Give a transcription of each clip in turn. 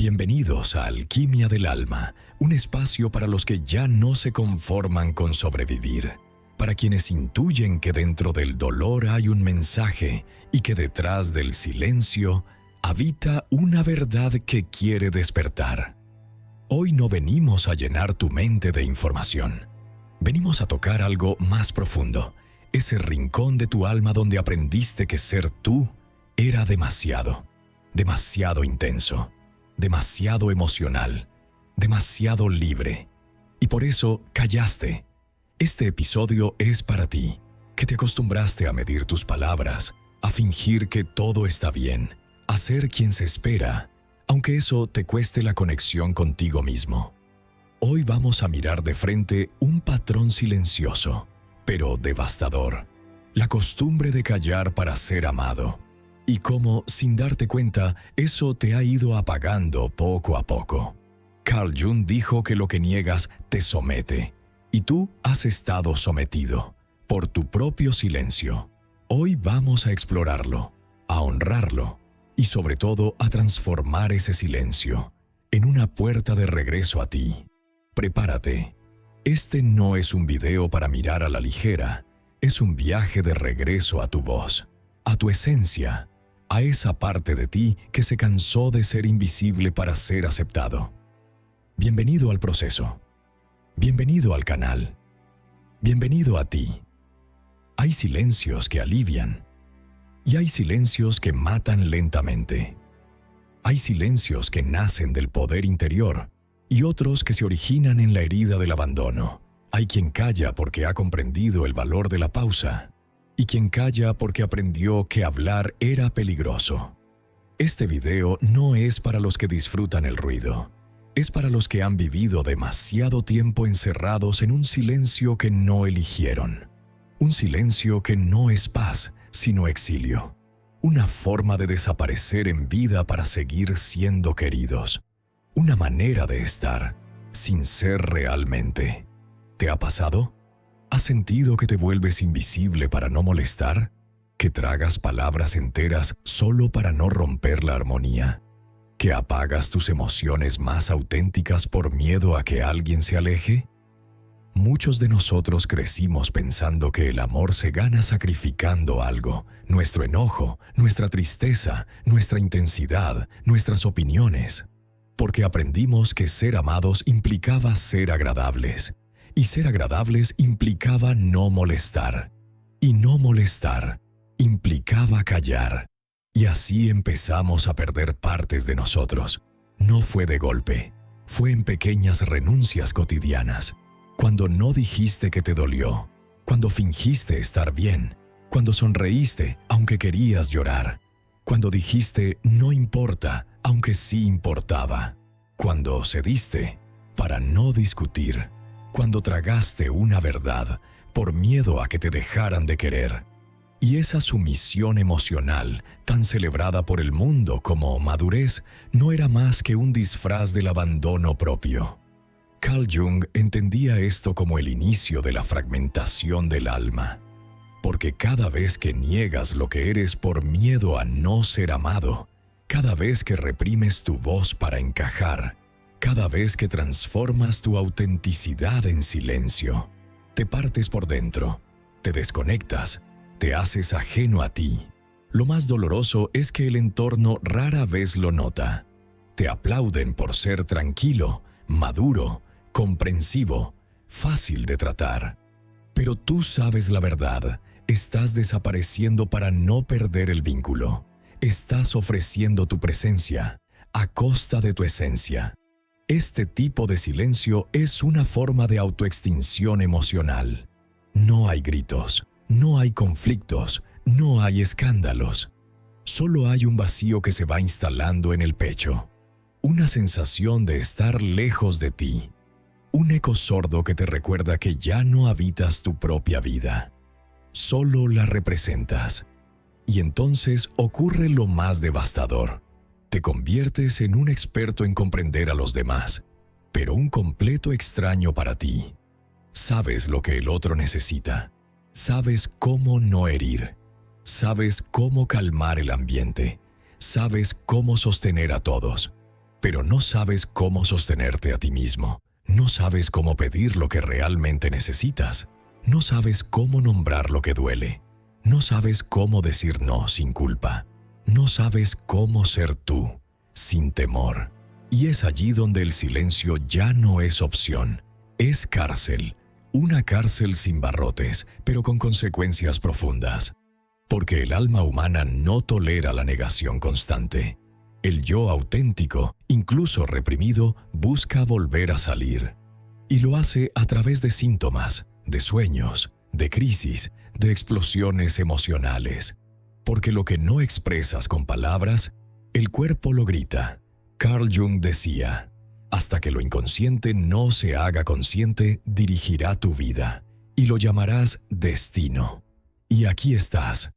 Bienvenidos a Alquimia del Alma, un espacio para los que ya no se conforman con sobrevivir, para quienes intuyen que dentro del dolor hay un mensaje y que detrás del silencio habita una verdad que quiere despertar. Hoy no venimos a llenar tu mente de información. Venimos a tocar algo más profundo, ese rincón de tu alma donde aprendiste que ser tú era demasiado intenso, demasiado emocional, demasiado libre. Y por eso callaste. Este episodio es para ti, que te acostumbraste a medir tus palabras, a fingir que todo está bien, a ser quien se espera, aunque eso te cueste la conexión contigo mismo. Hoy vamos a mirar de frente un patrón silencioso, pero devastador. La costumbre de callar para ser amado. Y cómo, sin darte cuenta, eso te ha ido apagando poco a poco. Carl Jung dijo que lo que niegas te somete, y tú has estado sometido por tu propio silencio. Hoy vamos a explorarlo, a honrarlo, y sobre todo a transformar ese silencio en una puerta de regreso a ti. Prepárate. Este no es un video para mirar a la ligera, es un viaje de regreso a tu voz, a tu esencia, a esa parte de ti que se cansó de ser invisible para ser aceptado. Bienvenido al proceso. Bienvenido al canal. Bienvenido a ti. Hay silencios que alivian y hay silencios que matan lentamente. Hay silencios que nacen del poder interior y otros que se originan en la herida del abandono. Hay quien calla porque ha comprendido el valor de la pausa y quien calla porque aprendió que hablar era peligroso. Este video no es para los que disfrutan el ruido. Es para los que han vivido demasiado tiempo encerrados en un silencio que no eligieron. Un silencio que no es paz, sino exilio. Una forma de desaparecer en vida para seguir siendo queridos. Una manera de estar, sin ser realmente. ¿Te ha pasado? ¿Has sentido que te vuelves invisible para no molestar? ¿Que tragas palabras enteras solo para no romper la armonía? ¿Que apagas tus emociones más auténticas por miedo a que alguien se aleje? Muchos de nosotros crecimos pensando que el amor se gana sacrificando algo, nuestro enojo, nuestra tristeza, nuestra intensidad, nuestras opiniones. Porque aprendimos que ser amados implicaba ser agradables. Y ser agradables implicaba no molestar. Y no molestar implicaba callar. Y así empezamos a perder partes de nosotros. No fue de golpe. Fue en pequeñas renuncias cotidianas. Cuando no dijiste que te dolió. Cuando fingiste estar bien. Cuando sonreíste aunque querías llorar. Cuando dijiste no importa aunque sí importaba. Cuando cediste para no discutir. Cuando tragaste una verdad por miedo a que te dejaran de querer. Y esa sumisión emocional, tan celebrada por el mundo como madurez, no era más que un disfraz del abandono propio. Carl Jung entendía esto como el inicio de la fragmentación del alma. Porque cada vez que niegas lo que eres por miedo a no ser amado, cada vez que reprimes tu voz para encajar, cada vez que transformas tu autenticidad en silencio, te partes por dentro, te desconectas, te haces ajeno a ti. Lo más doloroso es que el entorno rara vez lo nota. Te aplauden por ser tranquilo, maduro, comprensivo, fácil de tratar. Pero tú sabes la verdad, estás desapareciendo para no perder el vínculo. Estás ofreciendo tu presencia a costa de tu esencia. Este tipo de silencio es una forma de autoextinción emocional. No hay gritos, no hay conflictos, no hay escándalos. Solo hay un vacío que se va instalando en el pecho. Una sensación de estar lejos de ti. Un eco sordo que te recuerda que ya no habitas tu propia vida. Solo la representas. Y entonces ocurre lo más devastador. Te conviertes en un experto en comprender a los demás, pero un completo extraño para ti. Sabes lo que el otro necesita. Sabes cómo no herir. Sabes cómo calmar el ambiente. Sabes cómo sostener a todos. pero no sabes cómo sostenerte a ti mismo. No sabes cómo pedir lo que realmente necesitas. No sabes cómo nombrar lo que duele. No sabes cómo decir no sin culpa. No sabes cómo ser tú, sin temor. Y es allí donde el silencio ya no es opción. Es cárcel. Una cárcel sin barrotes, pero con consecuencias profundas. Porque el alma humana no tolera la negación constante. El yo auténtico, incluso reprimido, busca volver a salir. Y lo hace a través de síntomas, de sueños, de crisis, de explosiones emocionales. Porque lo que no expresas con palabras, el cuerpo lo grita. Carl Jung decía, hasta que lo inconsciente no se haga consciente, dirigirá tu vida, y lo llamarás destino. Y aquí estás,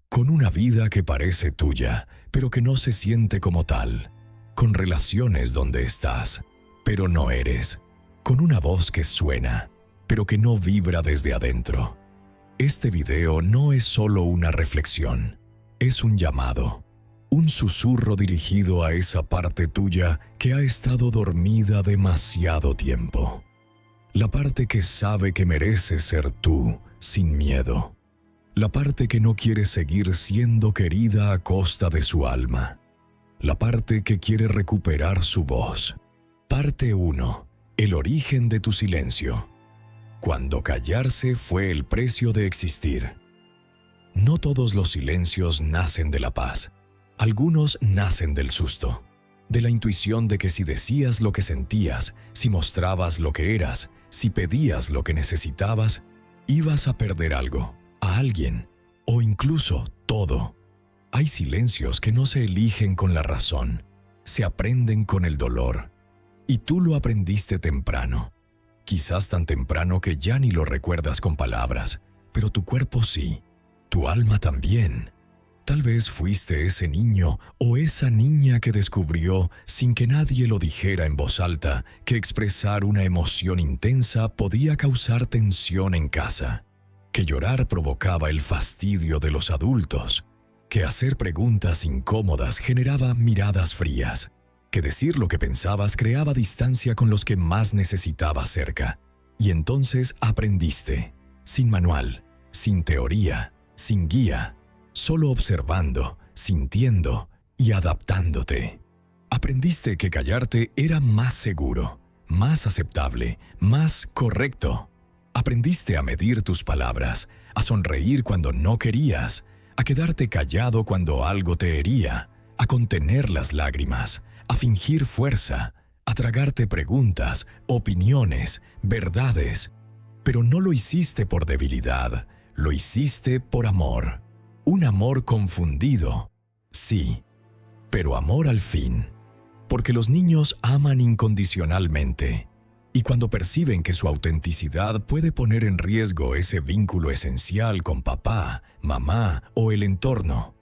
con una vida que parece tuya, pero que no se siente como tal, con relaciones donde estás, pero no eres, con una voz que suena, pero que no vibra desde adentro. Este video no es solo una reflexión, es un llamado, un susurro dirigido a esa parte tuya que ha estado dormida demasiado tiempo. La parte que sabe que merece ser tú, sin miedo. La parte que no quiere seguir siendo querida a costa de su alma. La parte que quiere recuperar su voz. Parte 1. El origen de tu silencio. Cuando callarse fue el precio de existir. No todos los silencios nacen de la paz. Algunos nacen del susto, de la intuición de que si decías lo que sentías, si mostrabas lo que eras, si pedías lo que necesitabas, ibas a perder algo, a alguien, o incluso todo. Hay silencios que no se eligen con la razón, se aprenden con el dolor. Y tú lo aprendiste temprano, quizás tan temprano que ya ni lo recuerdas con palabras, pero tu cuerpo sí, tu alma también. Tal vez fuiste ese niño o esa niña que descubrió, sin que nadie lo dijera en voz alta, que expresar una emoción intensa podía causar tensión en casa, que llorar provocaba el fastidio de los adultos, que hacer preguntas incómodas generaba miradas frías, que decir lo que pensabas creaba distancia con los que más necesitabas cerca. Y entonces aprendiste, sin manual, sin teoría, sin guía, solo observando, sintiendo y adaptándote. Aprendiste que callarte era más seguro, más aceptable, más correcto. Aprendiste a medir tus palabras, a sonreír cuando no querías, a quedarte callado cuando algo te hería, a contener las lágrimas, a fingir fuerza, a tragarte preguntas, opiniones, verdades. Pero no lo hiciste por debilidad, lo hiciste por amor. Un amor confundido, sí, pero amor al fin. Porque los niños aman incondicionalmente. Y cuando perciben que su autenticidad puede poner en riesgo ese vínculo esencial con papá, mamá o el entorno,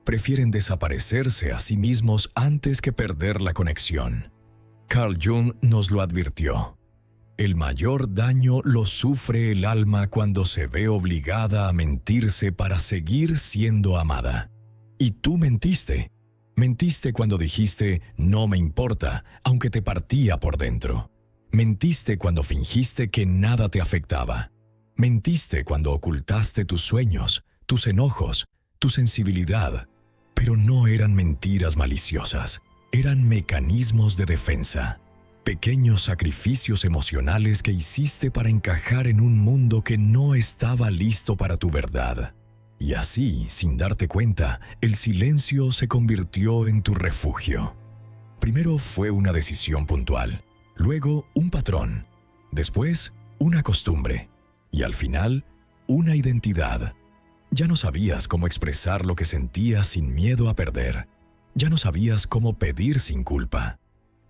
prefieren desaparecerse a sí mismos antes que perder la conexión. Carl Jung nos lo advirtió. El mayor daño lo sufre el alma cuando se ve obligada a mentirse para seguir siendo amada. Y tú mentiste. Mentiste cuando dijiste, no me importa, aunque te partía por dentro. Mentiste cuando fingiste que nada te afectaba. Mentiste cuando ocultaste tus sueños, tus enojos, tu sensibilidad. Pero no eran mentiras maliciosas, eran mecanismos de defensa. Pequeños sacrificios emocionales que hiciste para encajar en un mundo que no estaba listo para tu verdad. Y así, sin darte cuenta, el silencio se convirtió en tu refugio. Primero fue una decisión puntual, luego un patrón, después una costumbre y al final una identidad. Ya no sabías cómo expresar lo que sentías sin miedo a perder. Ya no sabías cómo pedir sin culpa.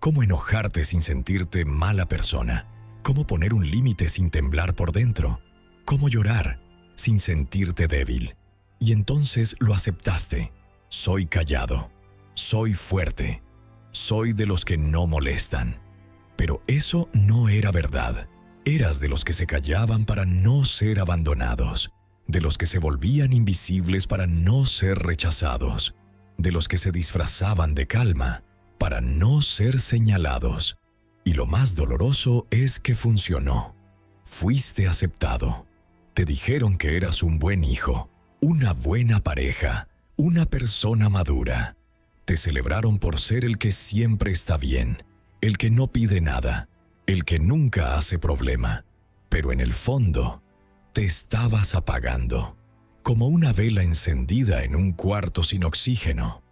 Cómo enojarte sin sentirte mala persona. Cómo poner un límite sin temblar por dentro. Cómo llorar sin sentirte débil. Y entonces lo aceptaste. Soy callado. Soy fuerte. Soy de los que no molestan. Pero eso no era verdad. Eras de los que se callaban para no ser abandonados. De los que se volvían invisibles para no ser rechazados. De los que se disfrazaban de calma, para no ser señalados. Y lo más doloroso es que funcionó. Fuiste aceptado. Te dijeron que eras un buen hijo, una buena pareja, una persona madura. Te celebraron por ser el que siempre está bien, el que no pide nada, el que nunca hace problema. Pero en el fondo, te estabas apagando, como una vela encendida en un cuarto sin oxígeno.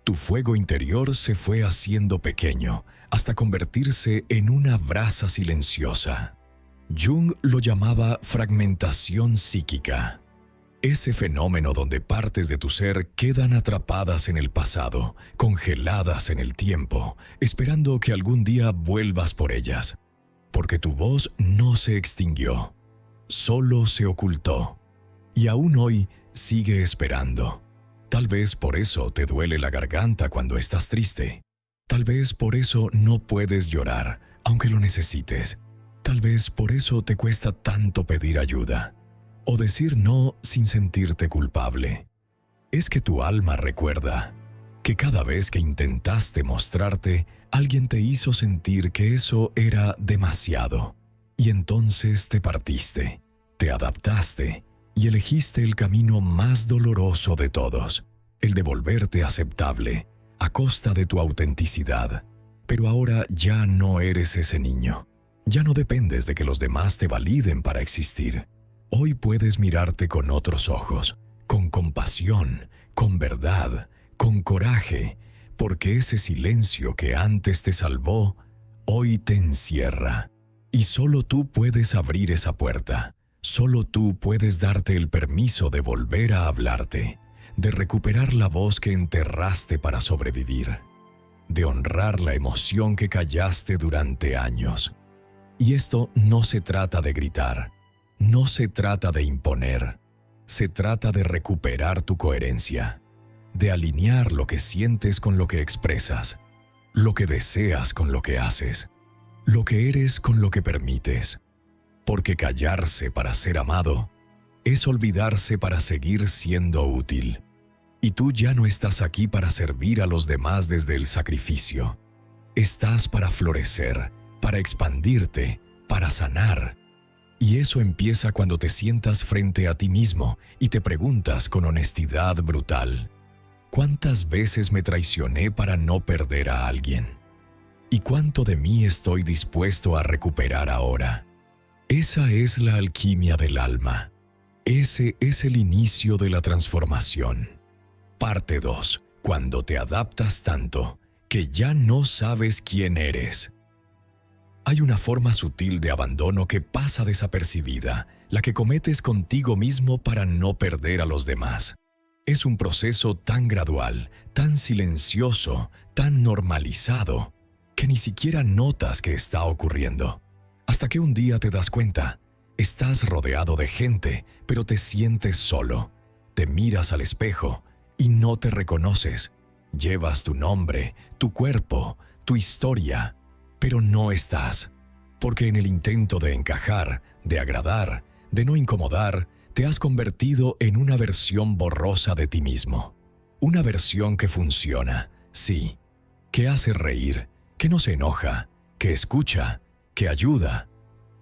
Tu fuego interior se fue haciendo pequeño hasta convertirse en una brasa silenciosa. Jung lo llamaba fragmentación psíquica. Ese fenómeno donde partes de tu ser quedan atrapadas en el pasado, congeladas en el tiempo, esperando que algún día vuelvas por ellas. Porque tu voz no se extinguió, solo se ocultó. Y aún hoy sigue esperando. Tal vez por eso te duele la garganta cuando estás triste. Tal vez por eso no puedes llorar, aunque lo necesites. Tal vez por eso te cuesta tanto pedir ayuda. O decir no sin sentirte culpable. Es que tu alma recuerda que cada vez que intentaste mostrarte, alguien te hizo sentir que eso era demasiado. Y entonces te partiste, te adaptaste y elegiste el camino más doloroso de todos, el de volverte aceptable, a costa de tu autenticidad. Pero ahora ya no eres ese niño. Ya no dependes de que los demás te validen para existir. Hoy puedes mirarte con otros ojos, con compasión, con verdad, con coraje, porque ese silencio que antes te salvó, hoy te encierra. Y solo tú puedes abrir esa puerta. Solo tú puedes darte el permiso de volver a hablarte, de recuperar la voz que enterraste para sobrevivir, de honrar la emoción que callaste durante años. Y esto no se trata de gritar, no se trata de imponer, se trata de recuperar tu coherencia, de alinear lo que sientes con lo que expresas, lo que deseas con lo que haces, lo que eres con lo que permites. Porque callarse para ser amado es olvidarse para seguir siendo útil. Y tú ya no estás aquí para servir a los demás desde el sacrificio. Estás para florecer, para expandirte, para sanar. Y eso empieza cuando te sientas frente a ti mismo y te preguntas con honestidad brutal: ¿cuántas veces me traicioné para no perder a alguien? ¿Y cuánto de mí estoy dispuesto a recuperar ahora? Esa es la alquimia del alma. Ese es el inicio de la transformación. Parte 2. Cuando te adaptas tanto que ya no sabes quién eres. Hay una forma sutil de abandono que pasa desapercibida, la que cometes contigo mismo para no perder a los demás. Es un proceso tan gradual, tan silencioso, tan normalizado, que ni siquiera notas que está ocurriendo. Hasta que un día te das cuenta, estás rodeado de gente, pero te sientes solo. Te miras al espejo y no te reconoces. Llevas tu nombre, tu cuerpo, tu historia, pero no estás. Porque en el intento de encajar, de agradar, de no incomodar, te has convertido en una versión borrosa de ti mismo. Una versión que funciona, sí, que hace reír, que no se enoja, que escucha, que ayuda,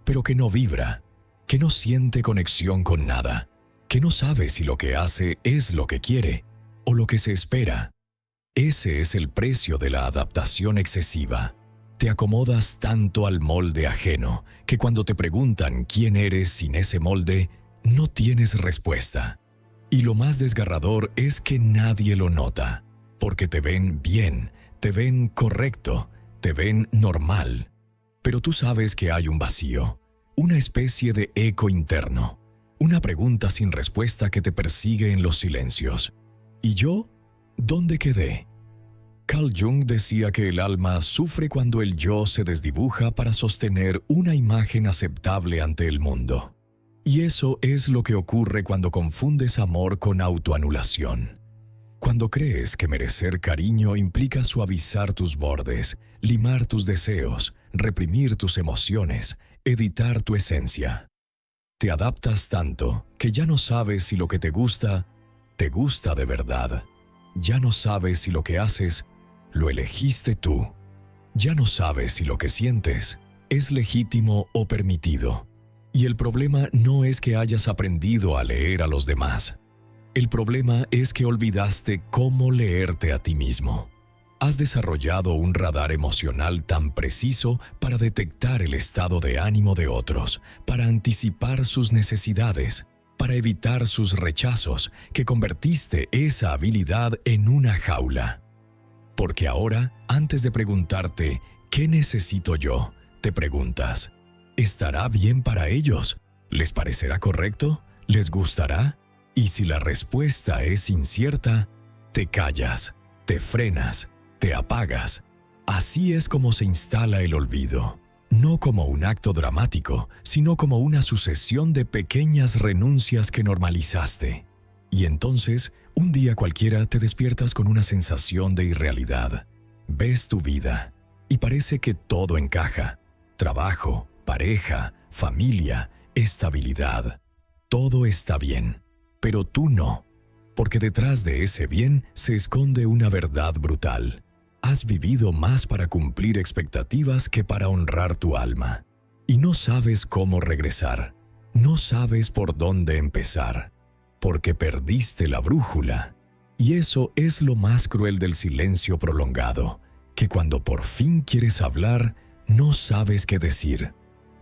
pero que no vibra, que no siente conexión con nada, que no sabe si lo que hace es lo que quiere o lo que se espera. Ese es el precio de la adaptación excesiva. Te acomodas tanto al molde ajeno que cuando te preguntan quién eres sin ese molde, no tienes respuesta. Y lo más desgarrador es que nadie lo nota, porque te ven bien, te ven correcto, te ven normal. Pero tú sabes que hay un vacío, una especie de eco interno, una pregunta sin respuesta que te persigue en los silencios. ¿Y yo? ¿Dónde quedé? Carl Jung decía que el alma sufre cuando el yo se desdibuja para sostener una imagen aceptable ante el mundo. Y eso es lo que ocurre cuando confundes amor con autoanulación. Cuando crees que merecer cariño implica suavizar tus bordes, limar tus deseos, reprimir tus emociones, editar tu esencia. Te adaptas tanto que ya no sabes si lo que te gusta de verdad. Ya no sabes si lo que haces Lo elegiste tú. Ya no sabes si lo que sientes es legítimo o permitido. Y el problema no es que hayas aprendido a leer a los demás. El problema es que olvidaste cómo leerte a ti mismo. Has desarrollado un radar emocional tan preciso para detectar el estado de ánimo de otros, para anticipar sus necesidades, para evitar sus rechazos, que convertiste esa habilidad en una jaula. Porque ahora, antes de preguntarte ¿qué necesito yo?, te preguntas, ¿estará bien para ellos? ¿Les parecerá correcto? ¿Les gustará? Y si la respuesta es incierta, te callas, te frenas, te apagas. Así es como se instala el olvido, no como un acto dramático, sino como una sucesión de pequeñas renuncias que normalizaste. Y entonces, un día cualquiera te despiertas con una sensación de irrealidad. Ves tu vida y parece que todo encaja. Trabajo, pareja, familia, estabilidad. Todo está bien, pero tú no, porque detrás de ese bien se esconde una verdad brutal. Has vivido más para cumplir expectativas que para honrar tu alma. Y no sabes cómo regresar. No sabes por dónde empezar. Porque perdiste la brújula. Y eso es lo más cruel del silencio prolongado, que cuando por fin quieres hablar, no sabes qué decir.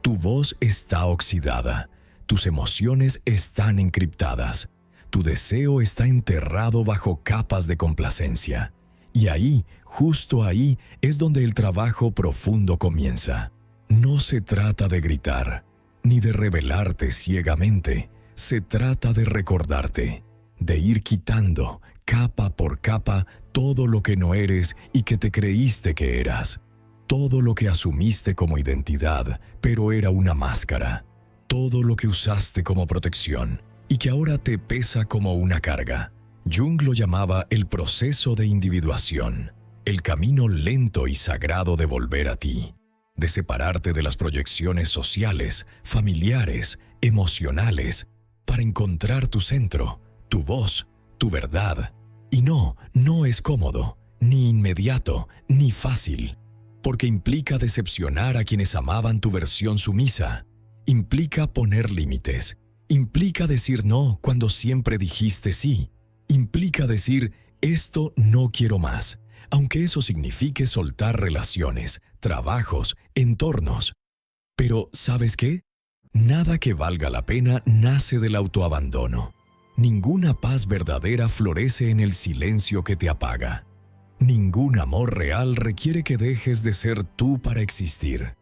Tu voz está oxidada, tus emociones están encriptadas, tu deseo está enterrado bajo capas de complacencia. Y ahí, justo ahí, es donde el trabajo profundo comienza. No se trata de gritar, ni de revelarte ciegamente. Se trata de recordarte, de ir quitando, capa por capa, todo lo que no eres y que te creíste que eras. Todo lo que asumiste como identidad, pero era una máscara. Todo lo que usaste como protección y que ahora te pesa como una carga. Jung lo llamaba el proceso de individuación, el camino lento y sagrado de volver a ti, de separarte de las proyecciones sociales, familiares, emocionales, para encontrar tu centro, tu voz, tu verdad. Y no es cómodo, ni inmediato, ni fácil, porque implica decepcionar a quienes amaban tu versión sumisa, implica poner límites, implica decir no cuando siempre dijiste sí, implica decir esto no quiero más, aunque eso signifique soltar relaciones, trabajos, entornos. Pero, ¿sabes qué? Nada que valga la pena nace del autoabandono. Ninguna paz verdadera florece en el silencio que te apaga. Ningún amor real requiere que dejes de ser tú para existir.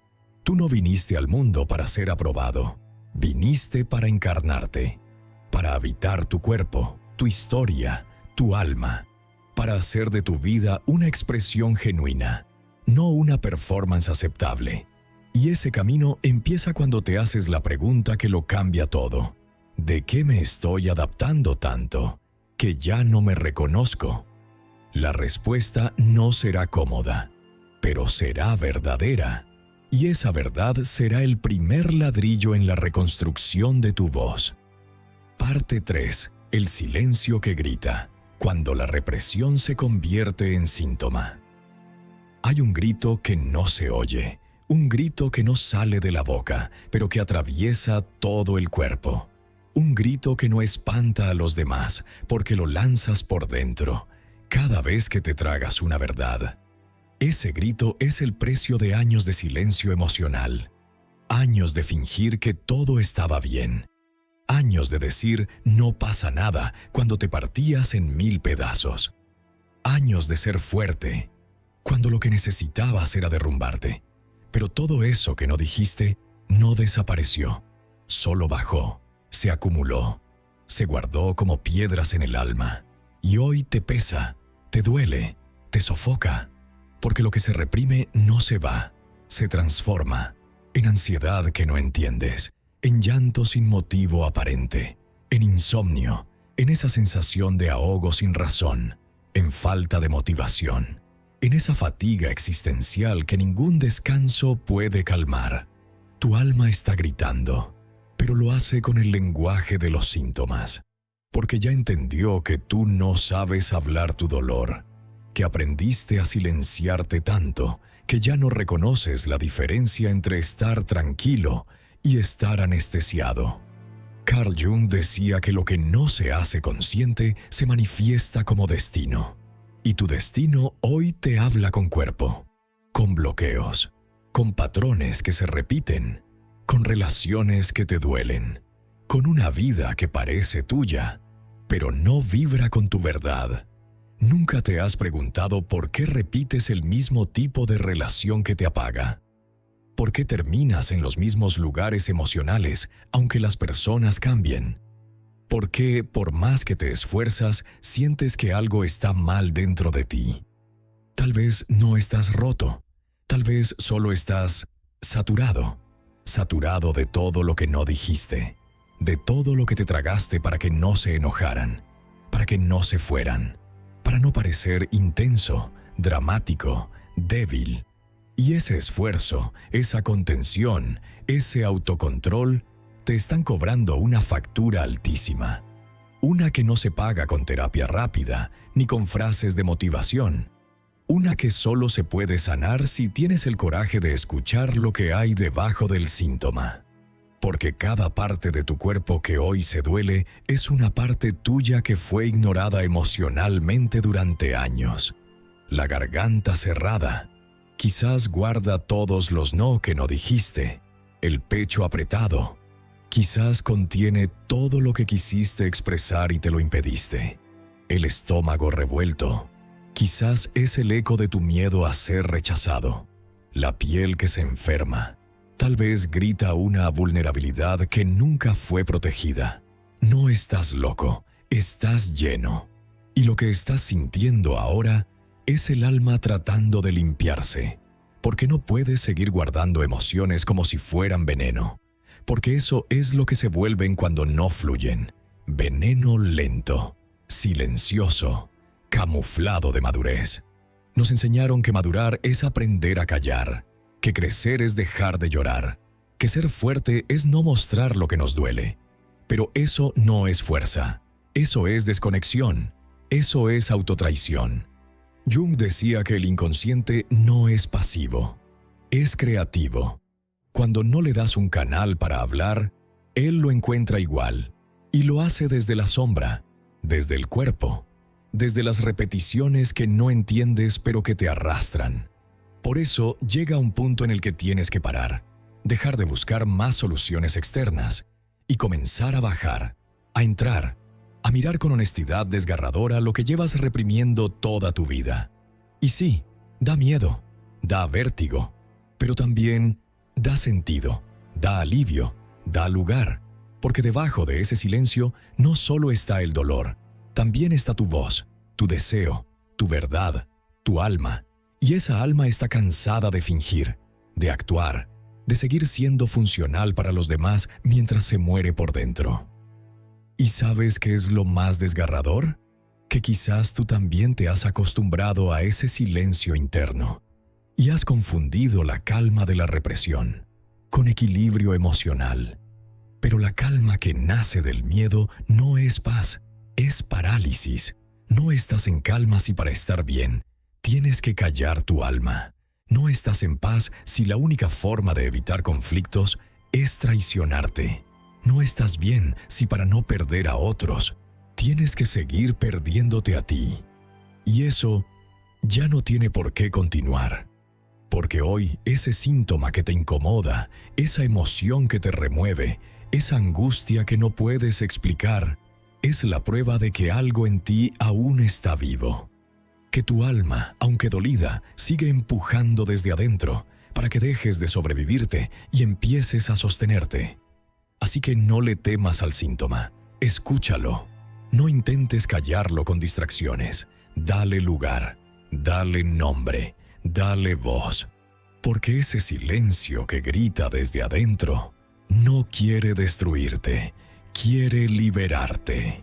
Tú no viniste al mundo para ser aprobado. Viniste para encarnarte, para habitar tu cuerpo, tu historia, tu alma, para hacer de tu vida una expresión genuina, no una performance aceptable. Y ese camino empieza cuando te haces la pregunta que lo cambia todo. ¿De qué me estoy adaptando tanto que ya no me reconozco? La respuesta no será cómoda, pero será verdadera. Y esa verdad será el primer ladrillo en la reconstrucción de tu voz. Parte 3. El silencio que grita, cuando la represión se convierte en síntoma. Hay un grito que no se oye, un grito que no sale de la boca, pero que atraviesa todo el cuerpo. Un grito que no espanta a los demás, porque lo lanzas por dentro, cada vez que te tragas una verdad. Ese grito es el precio de años de silencio emocional. Años de fingir que todo estaba bien. Años de decir no pasa nada cuando te partías en 1000 pedazos. Años de ser fuerte, cuando lo que necesitabas era derrumbarte. Pero todo eso que no dijiste no desapareció, solo bajó, se acumuló, se guardó como piedras en el alma. Y hoy te pesa, te duele, te sofoca, porque lo que se reprime no se va, se transforma en ansiedad que no entiendes, en llanto sin motivo aparente, en insomnio, en esa sensación de ahogo sin razón, en falta de motivación, en esa fatiga existencial que ningún descanso puede calmar. Tu alma está gritando, pero lo hace con el lenguaje de los síntomas, porque ya entendió que tú no sabes hablar tu dolor, que aprendiste a silenciarte tanto que ya no reconoces la diferencia entre estar tranquilo y estar anestesiado. Carl Jung decía que lo que no se hace consciente se manifiesta como destino. Y tu destino hoy te habla con cuerpo, con bloqueos, con patrones que se repiten, con relaciones que te duelen, con una vida que parece tuya, pero no vibra con tu verdad. ¿Nunca te has preguntado por qué repites el mismo tipo de relación que te apaga? ¿Por qué terminas en los mismos lugares emocionales aunque las personas cambien? ¿Por qué, por más que te esfuerzas, sientes que algo está mal dentro de ti? Tal vez no estás roto, tal vez solo estás saturado de todo lo que no dijiste, de todo lo que te tragaste para que no se enojaran, para que no se fueran, para no parecer intenso, dramático, débil. Y ese esfuerzo, esa contención, ese autocontrol, te están cobrando una factura altísima. Una que no se paga con terapia rápida, ni con frases de motivación. Una que solo se puede sanar si tienes el coraje de escuchar lo que hay debajo del síntoma. Porque cada parte de tu cuerpo que hoy se duele es una parte tuya que fue ignorada emocionalmente durante años. La garganta cerrada. Quizás guarda todos los no que no dijiste. El pecho apretado. Quizás contiene todo lo que quisiste expresar y te lo impediste. El estómago revuelto. Quizás es el eco de tu miedo a ser rechazado. La piel que se enferma. Tal vez grita una vulnerabilidad que nunca fue protegida. No estás loco, estás lleno. Y lo que estás sintiendo ahora es el alma tratando de limpiarse. Porque no puedes seguir guardando emociones como si fueran veneno. Porque eso es lo que se vuelven cuando no fluyen. Veneno lento, silencioso, camuflado de madurez. Nos enseñaron que madurar es aprender a callar, que crecer es dejar de llorar, que ser fuerte es no mostrar lo que nos duele. Pero eso no es fuerza, eso es desconexión, eso es autotraición. Jung decía que el inconsciente no es pasivo, es creativo. Cuando no le das un canal para hablar, él lo encuentra igual, y lo hace desde la sombra, desde el cuerpo, desde las repeticiones que no entiendes pero que te arrastran. Por eso llega un punto en el que tienes que parar, dejar de buscar más soluciones externas y comenzar a bajar, a entrar, a mirar con honestidad desgarradora lo que llevas reprimiendo toda tu vida. Y sí, da miedo, da vértigo, pero también da sentido, da alivio, da lugar, porque debajo de ese silencio no solo está el dolor, también está tu voz, tu deseo, tu verdad, tu alma. Y esa alma está cansada de fingir, de actuar, de seguir siendo funcional para los demás mientras se muere por dentro. ¿Y sabes qué es lo más desgarrador? Que quizás tú también te has acostumbrado a ese silencio interno y has confundido la calma de la represión con equilibrio emocional. Pero la calma que nace del miedo no es paz, es parálisis. No estás en calma si para estar bien tienes que callar tu alma. No estás en paz si la única forma de evitar conflictos es traicionarte. No estás bien si para no perder a otros tienes que seguir perdiéndote a ti. Y eso ya no tiene por qué continuar. Porque hoy ese síntoma que te incomoda, esa emoción que te remueve, esa angustia que no puedes explicar, es la prueba de que algo en ti aún está vivo. Que tu alma, aunque dolida, sigue empujando desde adentro para que dejes de sobrevivirte y empieces a sostenerte. Así que no le temas al síntoma, escúchalo. No intentes callarlo con distracciones. Dale lugar, dale nombre, dale voz. Porque ese silencio que grita desde adentro no quiere destruirte, quiere liberarte.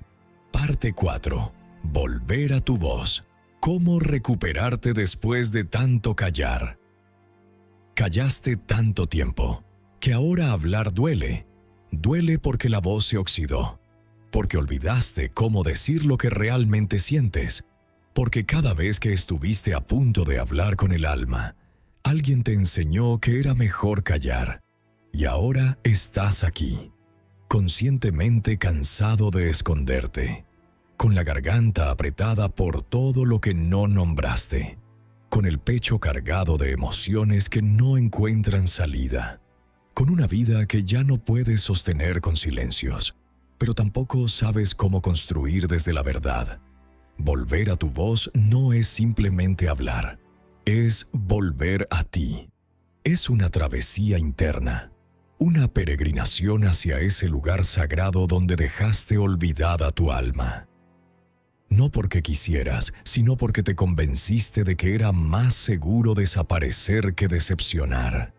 Parte 4. Volver a tu voz. ¿Cómo recuperarte después de tanto callar? Callaste tanto tiempo, que ahora hablar duele. Duele porque la voz se oxidó, porque olvidaste cómo decir lo que realmente sientes, Porque cada vez que estuviste a punto de hablar con el alma, alguien te enseñó que era mejor callar. Y ahora estás aquí, conscientemente cansado de esconderte, con la garganta apretada por todo lo que no nombraste, con el pecho cargado de emociones que no encuentran salida, con una vida que ya no puedes sostener con silencios, pero tampoco sabes cómo construir desde la verdad. Volver a tu voz no es simplemente hablar, es volver a ti. Es una travesía interna, una peregrinación hacia ese lugar sagrado donde dejaste olvidada tu alma. No porque quisieras, sino porque te convenciste de que era más seguro desaparecer que decepcionar.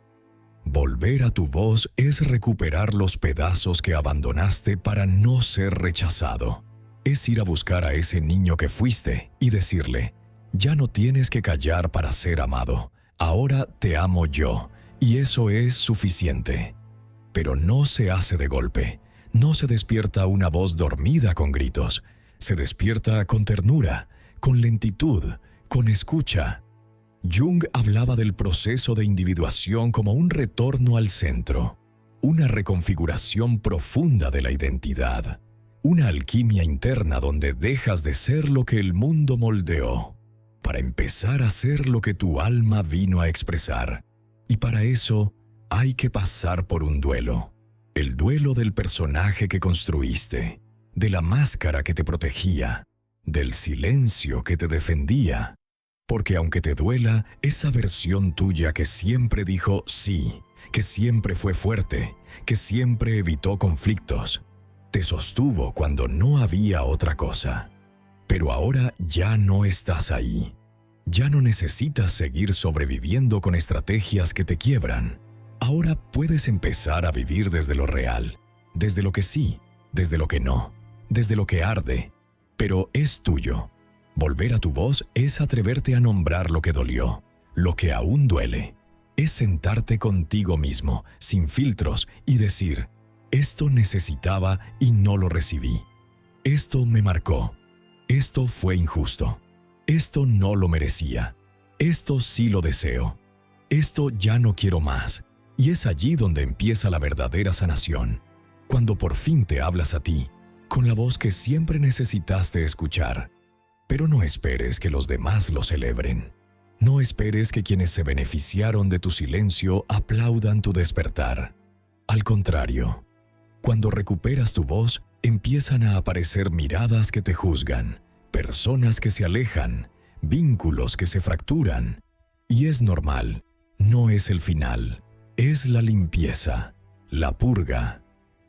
Volver a tu voz es recuperar los pedazos que abandonaste para no ser rechazado. Es ir a buscar a ese niño que fuiste y decirle, ya no tienes que callar para ser amado, ahora te amo yo, y eso es suficiente. Pero no se hace de golpe, no se despierta una voz dormida con gritos, se despierta con ternura, con lentitud, con escucha. Jung hablaba del proceso de individuación como un retorno al centro, una reconfiguración profunda de la identidad, una alquimia interna donde dejas de ser lo que el mundo moldeó, para empezar a ser lo que tu alma vino a expresar. Y para eso hay que pasar por un duelo, el duelo del personaje que construiste, de la máscara que te protegía, del silencio que te defendía. Porque aunque te duela, esa versión tuya que siempre dijo sí, que siempre fue fuerte, que siempre evitó conflictos, te sostuvo cuando no había otra cosa. Pero ahora ya no estás ahí. Ya no necesitas seguir sobreviviendo con estrategias que te quiebran. Ahora puedes empezar a vivir desde lo real, desde lo que sí, desde lo que no, desde lo que arde, pero es tuyo. Volver a tu voz es atreverte a nombrar lo que dolió, lo que aún duele. Es sentarte contigo mismo, sin filtros, y decir, esto necesitaba y no lo recibí. Esto me marcó. Esto fue injusto. Esto no lo merecía. Esto sí lo deseo. Esto ya no quiero más. Y es allí donde empieza la verdadera sanación. Cuando por fin te hablas a ti, con la voz que siempre necesitaste escuchar. Pero no esperes que los demás lo celebren. No esperes que quienes se beneficiaron de tu silencio aplaudan tu despertar. Al contrario, cuando recuperas tu voz, empiezan a aparecer miradas que te juzgan, personas que se alejan, vínculos que se fracturan. Y es normal, no es el final, es la limpieza, la purga.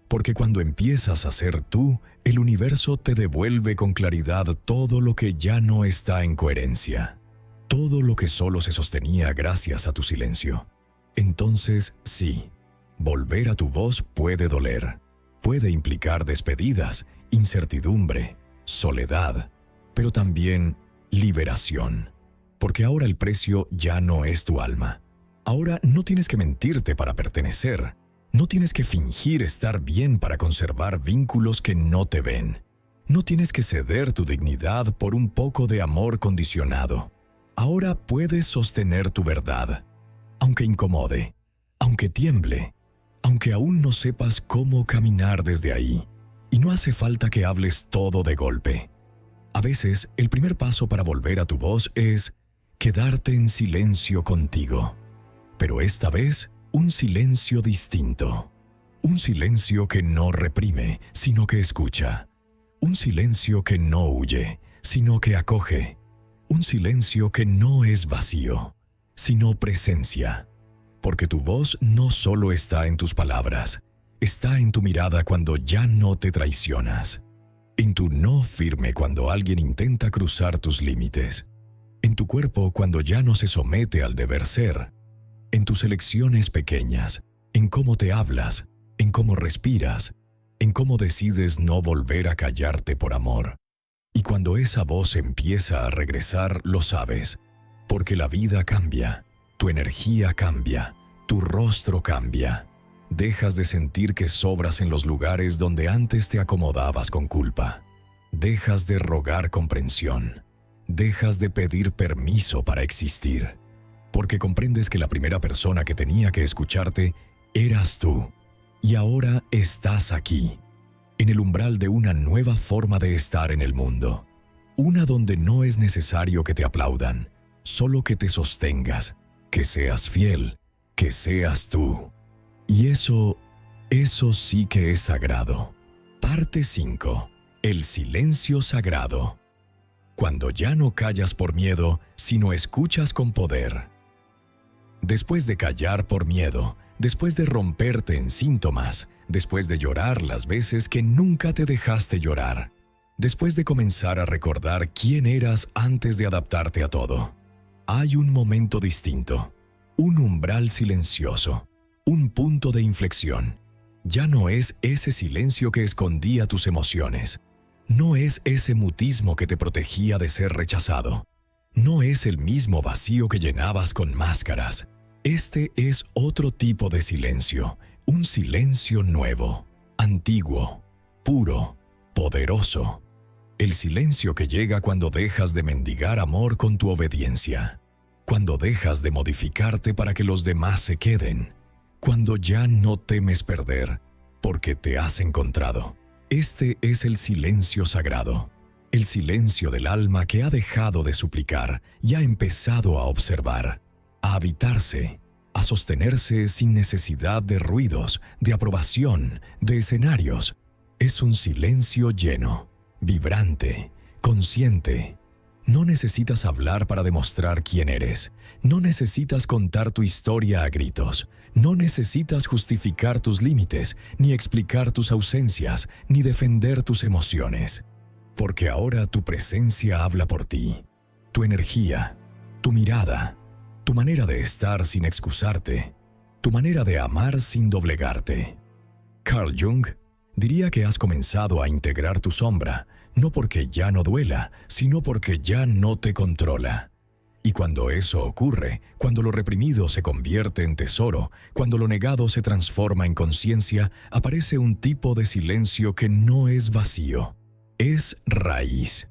Porque cuando empiezas a ser tú, el universo te devuelve con claridad todo lo que ya no está en coherencia, todo lo que solo se sostenía gracias a tu silencio. Entonces, sí, volver a tu voz puede doler, puede implicar despedidas, incertidumbre, soledad, pero también liberación. Porque ahora el precio ya no es tu alma. Ahora no tienes que mentirte para pertenecer. No tienes que fingir estar bien para conservar vínculos que no te ven. No tienes que ceder tu dignidad por un poco de amor condicionado. Ahora puedes sostener tu verdad, aunque incomode, aunque tiemble, aunque aún no sepas cómo caminar desde ahí. Y no hace falta que hables todo de golpe. A veces, el primer paso para volver a tu voz es quedarte en silencio contigo. Pero esta vez, un silencio distinto. Un silencio que no reprime, sino que escucha. Un silencio que no huye, sino que acoge. Un silencio que no es vacío, sino presencia. Porque tu voz no solo está en tus palabras, está en tu mirada cuando ya no te traicionas. En tu no firme cuando alguien intenta cruzar tus límites. En tu cuerpo cuando ya no se somete al deber ser. En tus elecciones pequeñas, en cómo te hablas, en cómo respiras, en cómo decides no volver a callarte por amor. Y cuando esa voz empieza a regresar, lo sabes, porque la vida cambia, tu energía cambia, tu rostro cambia. Dejas de sentir que sobras en los lugares donde antes te acomodabas con culpa. Dejas de rogar comprensión. dejas de pedir permiso para existir, porque comprendes que la primera persona que tenía que escucharte eras tú, y ahora estás aquí, en el umbral de una nueva forma de estar en el mundo, una donde no es necesario que te aplaudan, solo que te sostengas, que seas fiel, que seas tú. Y eso sí que es sagrado. Parte 5. El silencio sagrado. Cuando ya no callas por miedo, sino escuchas con poder. Después de callar por miedo, después de romperte en síntomas, después de llorar las veces que nunca te dejaste llorar, después de comenzar a recordar quién eras antes de adaptarte a todo, hay un momento distinto, un umbral silencioso, un punto de inflexión. Ya no es ese silencio que escondía tus emociones. No es ese mutismo que te protegía de ser rechazado. No es el mismo vacío que llenabas con máscaras. Este es otro tipo de silencio, un silencio nuevo, antiguo, puro, poderoso. El silencio que llega cuando dejas de mendigar amor con tu obediencia, cuando dejas de modificarte para que los demás se queden, cuando ya no temes perder, porque te has encontrado. Este es el silencio sagrado, el silencio del alma que ha dejado de suplicar y ha empezado a observar, a habitarse, a sostenerse sin necesidad de ruidos, de aprobación, de escenarios. Es un silencio lleno, vibrante, consciente. No necesitas hablar para demostrar quién eres. No necesitas contar tu historia a gritos. No necesitas justificar tus límites, ni explicar tus ausencias, ni defender tus emociones. Porque ahora tu presencia habla por ti. Tu energía, tu mirada, tu manera de estar sin excusarte, tu manera de amar sin doblegarte. Carl Jung diría que has comenzado a integrar tu sombra, no porque ya no duela, sino porque ya no te controla. Y cuando eso ocurre, cuando lo reprimido se convierte en tesoro, cuando lo negado se transforma en conciencia, aparece un tipo de silencio que no es vacío, es raíz.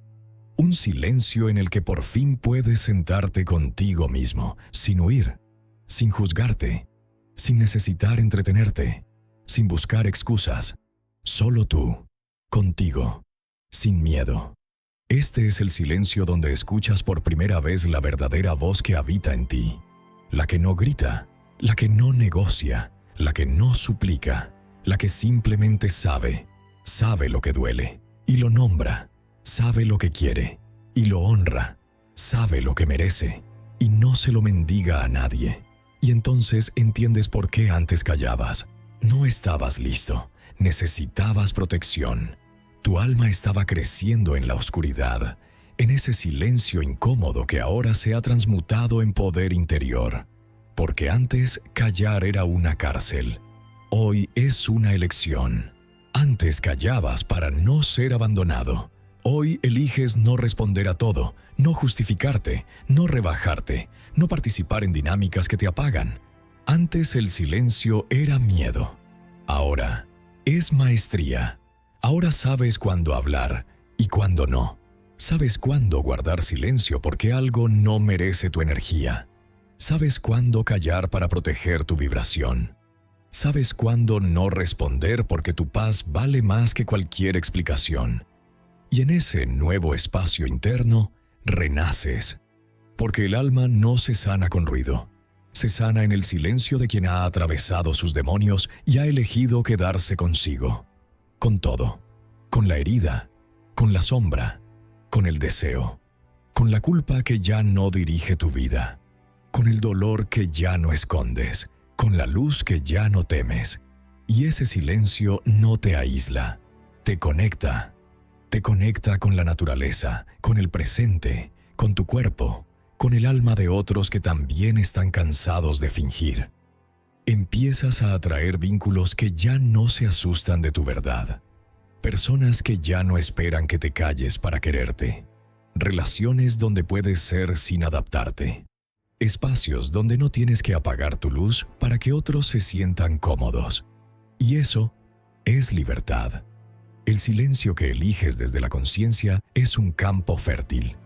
Un silencio en el que por fin puedes sentarte contigo mismo, sin huir, sin juzgarte, sin necesitar entretenerte, sin buscar excusas, solo tú, contigo, sin miedo. Este es el silencio donde escuchas por primera vez la verdadera voz que habita en ti, la que no grita, la que no negocia, la que no suplica, la que simplemente sabe lo que duele y lo nombra, sabe lo que quiere y lo honra, sabe lo que merece y no se lo mendiga a nadie. Y entonces entiendes por qué antes callabas. No estabas listo, necesitabas protección. Tu alma estaba creciendo en la oscuridad, en ese silencio incómodo que ahora se ha transmutado en poder interior. Porque antes callar era una cárcel, hoy es una elección. Antes callabas para no ser abandonado. Hoy eliges no responder a todo, no justificarte, no rebajarte, no participar en dinámicas que te apagan. Antes el silencio era miedo. Ahora es maestría. Ahora sabes cuándo hablar y cuándo no. Sabes cuándo guardar silencio porque algo no merece tu energía. Sabes cuándo callar para proteger tu vibración. Sabes cuándo no responder porque tu paz vale más que cualquier explicación. Y en ese nuevo espacio interno, renaces. Porque el alma no se sana con ruido. Se sana en el silencio de quien ha atravesado sus demonios y ha elegido quedarse consigo. Con todo. Con la herida, con la sombra, con el deseo, con la culpa que ya no dirige tu vida, con el dolor que ya no escondes, con la luz que ya no temes. Y ese silencio no te aísla, te conecta con la naturaleza, con el presente, con tu cuerpo, con el alma de otros que también están cansados de fingir. Empiezas a atraer vínculos que ya no se asustan de tu verdad. Personas que ya no esperan que te calles para quererte. Relaciones donde puedes ser sin adaptarte. Espacios donde no tienes que apagar tu luz para que otros se sientan cómodos. Y eso es libertad. El silencio que eliges desde la conciencia es un campo fértil.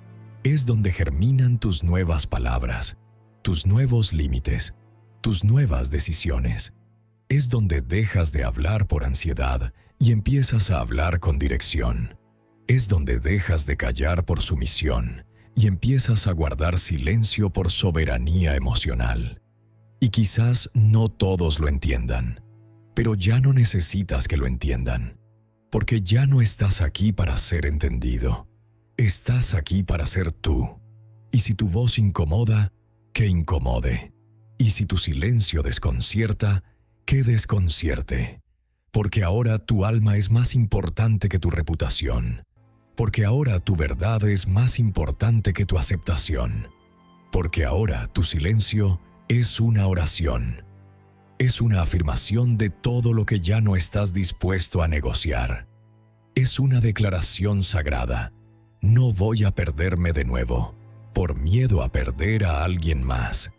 es donde germinan tus nuevas palabras, tus nuevos límites, tus nuevas decisiones. Es donde dejas de hablar por ansiedad y empiezas a hablar con dirección. Es donde dejas de callar por sumisión y empiezas a guardar silencio por soberanía emocional. Y quizás no todos lo entiendan, pero ya no necesitas que lo entiendan, porque ya no estás aquí para ser entendido. Estás aquí para ser tú. Y si tu voz incomoda, que incomode. Y si tu silencio desconcierta, que desconcierte. Porque ahora tu alma es más importante que tu reputación. Porque ahora tu verdad es más importante que tu aceptación. Porque ahora tu silencio es una oración. Es una afirmación de todo lo que ya no estás dispuesto a negociar. Es una declaración sagrada. No voy a perderme de nuevo, por miedo a perder a alguien más.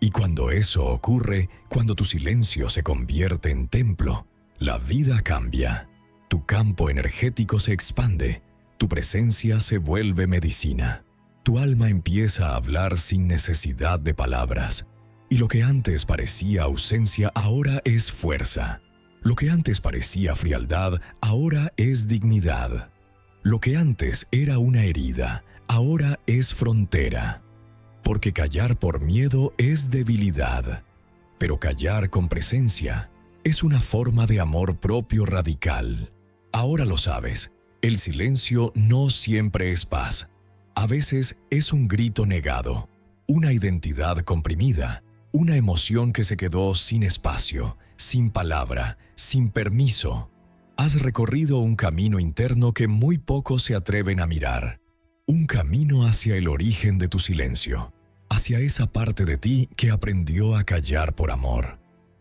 Y cuando eso ocurre, cuando tu silencio se convierte en templo, la vida cambia. Tu campo energético se expande, tu presencia se vuelve medicina. Tu alma empieza a hablar sin necesidad de palabras. Y lo que antes parecía ausencia ahora es fuerza. Lo que antes parecía frialdad ahora es dignidad. Lo que antes era una herida ahora es frontera. Porque callar por miedo es debilidad, pero callar con presencia es una forma de amor propio radical. Ahora lo sabes, el silencio no siempre es paz. A veces es un grito negado, una identidad comprimida, una emoción que se quedó sin espacio, sin palabra, sin permiso. Has recorrido un camino interno que muy pocos se atreven a mirar. Un camino hacia el origen de tu silencio, hacia esa parte de ti que aprendió a callar por amor,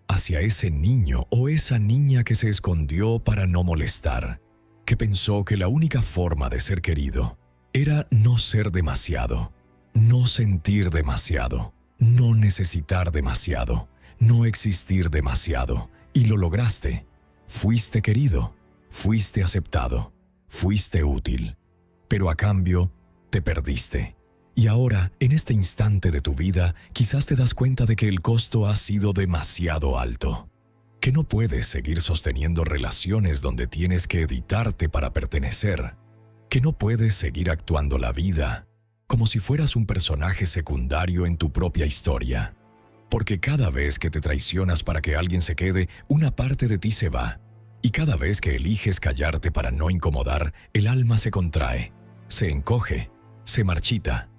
hacia ese niño o esa niña que se escondió para no molestar, que pensó que la única forma de ser querido era no ser demasiado, no sentir demasiado, no necesitar demasiado, no existir demasiado, y lo lograste. Fuiste querido, fuiste aceptado, fuiste útil, pero a cambio te perdiste. Y ahora, en este instante de tu vida, quizás te das cuenta de que el costo ha sido demasiado alto, que no puedes seguir sosteniendo relaciones donde tienes que editarte para pertenecer, que no puedes seguir actuando la vida como si fueras un personaje secundario en tu propia historia. Porque cada vez que te traicionas para que alguien se quede, una parte de ti se va. Y cada vez que eliges callarte para no incomodar, el alma se contrae, se encoge, se marchita.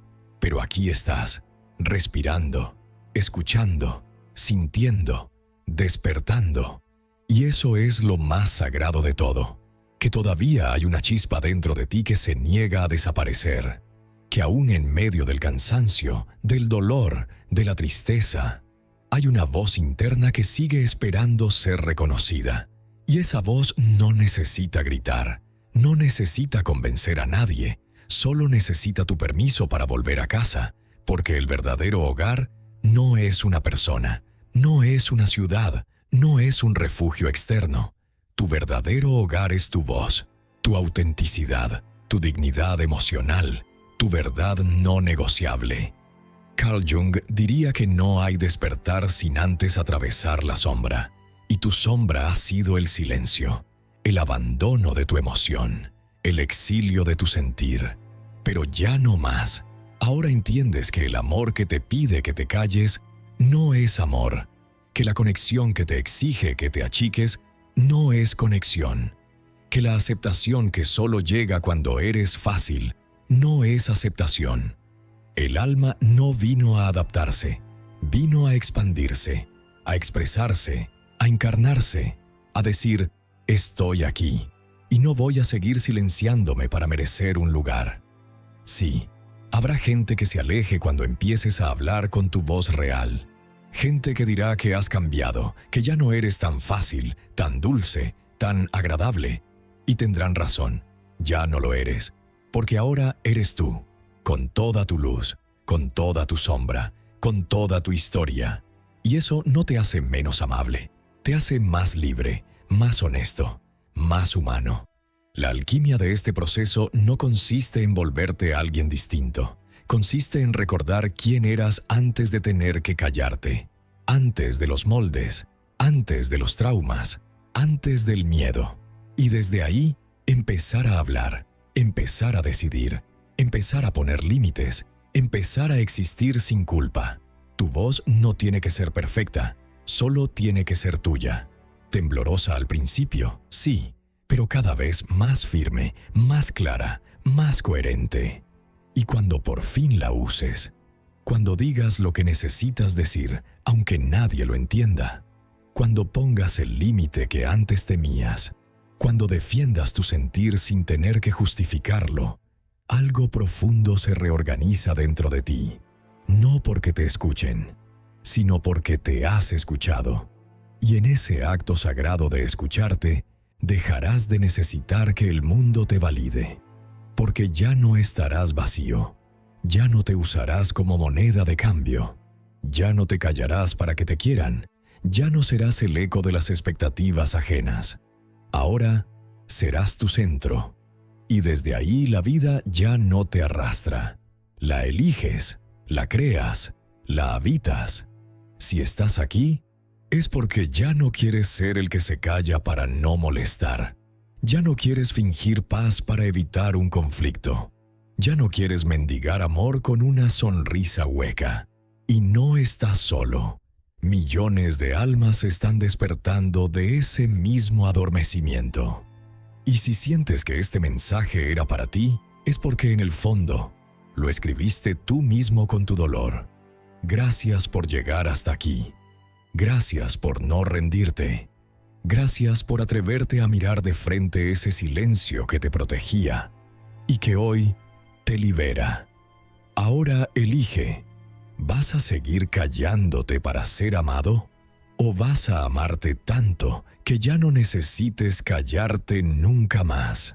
Pero aquí estás, respirando, escuchando, sintiendo, despertando. Y eso es lo más sagrado de todo, que todavía hay una chispa dentro de ti que se niega a desaparecer, que aún en medio del cansancio, del dolor, de la tristeza, hay una voz interna que sigue esperando ser reconocida. Y esa voz no necesita gritar, no necesita convencer a nadie, solo necesita tu permiso para volver a casa, porque el verdadero hogar no es una persona, no es una ciudad, no es un refugio externo. Tu verdadero hogar es tu voz, tu autenticidad, tu dignidad emocional, tu verdad no negociable. Carl Jung diría que no hay despertar sin antes atravesar la sombra, y tu sombra ha sido el silencio, el abandono de tu emoción, el exilio de tu sentir. Pero ya no más. Ahora entiendes que el amor que te pide que te calles no es amor, que la conexión que te exige que te achiques no es conexión, que la aceptación que solo llega cuando eres fácil no es aceptación. El alma no vino a adaptarse, vino a expandirse, a expresarse, a encarnarse, a decir, estoy aquí, y no voy a seguir silenciándome para merecer un lugar. Sí, habrá gente que se aleje cuando empieces a hablar con tu voz real. Gente que dirá que has cambiado, que ya no eres tan fácil, tan dulce, tan agradable. Y tendrán razón, ya no lo eres, porque ahora eres tú, con toda tu luz, con toda tu sombra, con toda tu historia. Y eso no te hace menos amable, te hace más libre, más honesto, más humano. La alquimia de este proceso no consiste en volverte a alguien distinto, consiste en recordar quién eras antes de tener que callarte, antes de los moldes, antes de los traumas, antes del miedo. Y desde ahí, empezar a hablar, empezar a decidir, empezar a poner límites, empezar a existir sin culpa. Tu voz no tiene que ser perfecta, solo tiene que ser tuya. Temblorosa al principio, sí, pero cada vez más firme, más clara, más coherente. Y cuando por fin la uses, cuando digas lo que necesitas decir, aunque nadie lo entienda, cuando pongas el límite que antes temías, cuando defiendas tu sentir sin tener que justificarlo, algo profundo se reorganiza dentro de ti, no porque te escuchen, sino porque te has escuchado. Y en ese acto sagrado de escucharte, dejarás de necesitar que el mundo te valide, porque ya no estarás vacío, ya no te usarás como moneda de cambio, ya no te callarás para que te quieran, ya no serás el eco de las expectativas ajenas. Ahora serás tu centro, y desde ahí la vida ya no te arrastra. La eliges, la creas, la habitas. Si estás aquí, es porque ya no quieres ser el que se calla para no molestar. Ya no quieres fingir paz para evitar un conflicto. Ya no quieres mendigar amor con una sonrisa hueca. Y no estás solo. Millones de almas están despertando de ese mismo adormecimiento. Y si sientes que este mensaje era para ti, es porque en el fondo lo escribiste tú mismo con tu dolor. Gracias por llegar hasta aquí. Gracias por no rendirte. Gracias por atreverte a mirar de frente ese silencio que te protegía y que hoy te libera. Ahora elige. ¿Vas a seguir callándote para ser amado? ¿O vas a amarte tanto que ya no necesites callarte nunca más?